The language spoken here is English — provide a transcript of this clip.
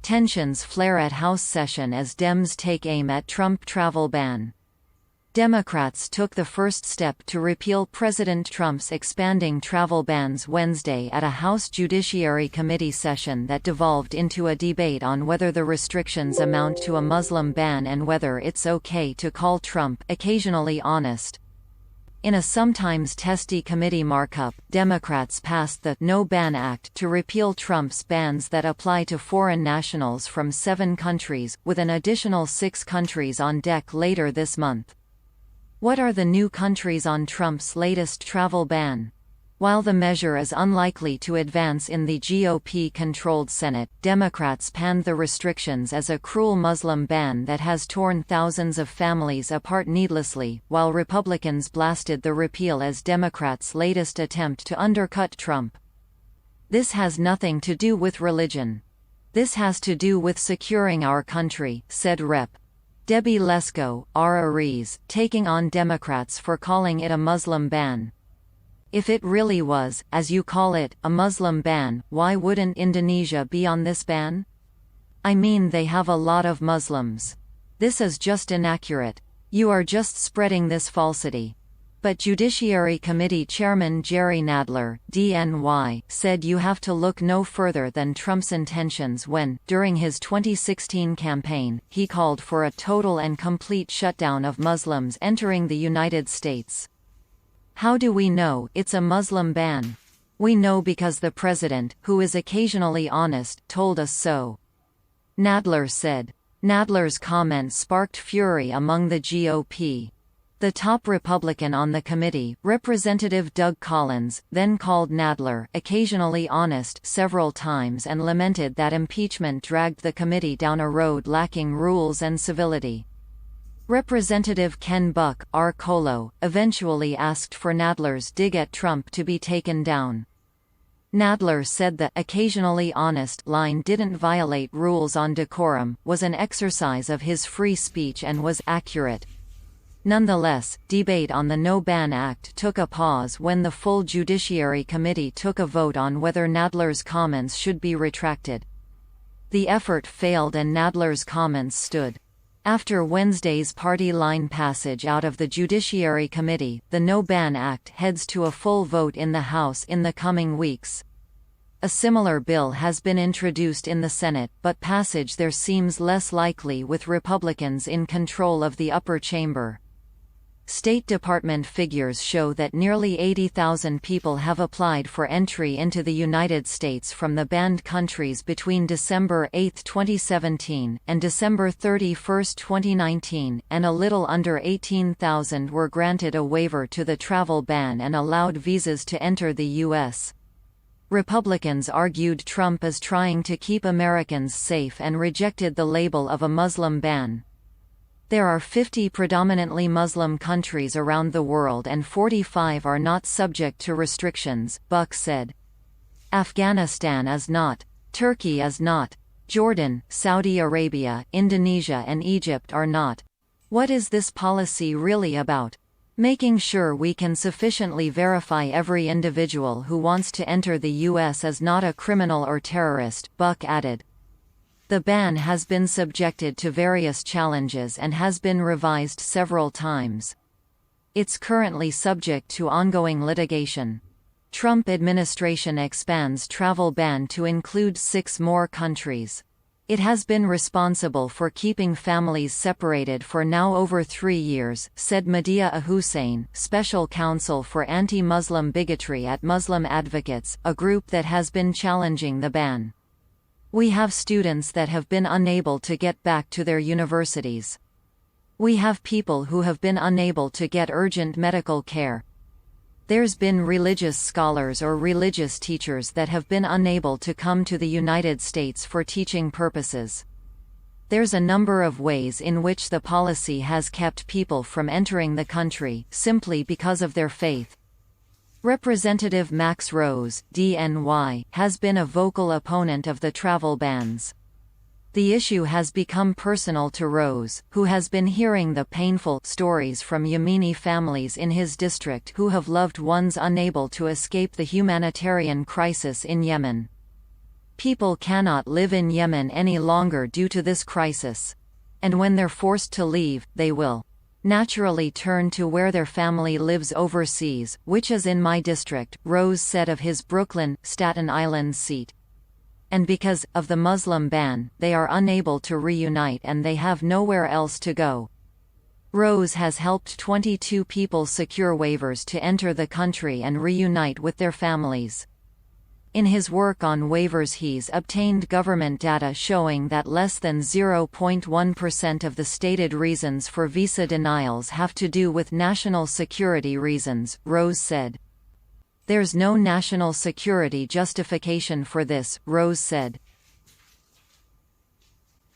Tensions flare at House session as Dems take aim at Trump travel ban. Democrats took the first step to repeal President Trump's expanding travel bans Wednesday at a House Judiciary Committee session that devolved into a debate on whether the restrictions amount to a Muslim ban and whether it's okay to call Trump occasionally honest. In a sometimes testy committee markup, Democrats passed the No Ban Act to repeal Trump's bans that apply to foreign nationals from 7 countries, with an additional 6 countries on deck later this month. What are the new countries on Trump's latest travel ban? While the measure is unlikely to advance in the GOP-controlled Senate, Democrats panned the restrictions as a cruel Muslim ban that has torn thousands of families apart needlessly, while Republicans blasted the repeal as Democrats' latest attempt to undercut Trump. This has nothing to do with religion. This has to do with securing our country, said Rep. Debbie Lesko, Aries, taking on Democrats for calling it a Muslim ban. If it really was, as you call it, a Muslim ban, why wouldn't Indonesia be on this ban? I mean, they have a lot of Muslims. This is just inaccurate. You are just spreading this falsity. But Judiciary Committee Chairman Jerry Nadler, DNY, said you have to look no further than Trump's intentions when, during his 2016 campaign, he called for a total and complete shutdown of Muslims entering the United States. How do we know it's a Muslim ban? We know because the president, who is occasionally honest, told us so. Nadler said. Nadler's comment sparked fury among the GOP. The top Republican on the committee, Representative Doug Collins, then called Nadler occasionally honest several times and lamented that impeachment dragged the committee down a road lacking rules and civility. Representative Ken Buck, R. Colo, eventually asked for Nadler's dig at Trump to be taken down. Nadler said the occasionally honest line didn't violate rules on decorum, was an exercise of his free speech and was accurate. Nonetheless, debate on the No Ban Act took a pause when the full Judiciary Committee took a vote on whether Nadler's comments should be retracted. The effort failed and Nadler's comments stood. After Wednesday's party line passage out of the Judiciary Committee, the No Ban Act heads to a full vote in the House in the coming weeks. A similar bill has been introduced in the Senate, but passage there seems less likely with Republicans in control of the upper chamber. State Department figures show that nearly 80,000 people have applied for entry into the United States from the banned countries between December 8, 2017, and December 31, 2019, and a little under 18,000 were granted a waiver to the travel ban and allowed visas to enter the U.S. Republicans argued Trump is trying to keep Americans safe and rejected the label of a Muslim ban. There are 50 predominantly Muslim countries around the world and 45 are not subject to restrictions, Buck said. Afghanistan is not. Turkey is not. Jordan, Saudi Arabia, Indonesia and Egypt are not. What is this policy really about? Making sure we can sufficiently verify every individual who wants to enter the U.S. is not a criminal or terrorist, Buck added. The ban has been subjected to various challenges and has been revised several times. It's currently subject to ongoing litigation. Trump administration expands travel ban to include 6 more countries. It has been responsible for keeping families separated for now over 3 years, said Medea Hussein, special counsel for anti-Muslim bigotry at Muslim Advocates, a group that has been challenging the ban. We have students that have been unable to get back to their universities. We have people who have been unable to get urgent medical care. There's been religious scholars or religious teachers that have been unable to come to the United States for teaching purposes. There's a number of ways in which the policy has kept people from entering the country, simply because of their faith. Representative Max Rose, DNY, has been a vocal opponent of the travel bans. The issue has become personal to Rose, who has been hearing the painful stories from Yemeni families in his district who have loved ones unable to escape the humanitarian crisis in Yemen. People cannot live in Yemen any longer due to this crisis. And when they're forced to leave, they will naturally turn to where their family lives overseas, which is in my district, Rose said of his Brooklyn, Staten Island seat. And because of the Muslim ban, they are unable to reunite and they have nowhere else to go. Rose has helped 22 people secure waivers to enter the country and reunite with their families. In his work on waivers, he's obtained government data showing that less than 0.1% of the stated reasons for visa denials have to do with national security reasons, Rose said. There's no national security justification for this, Rose said.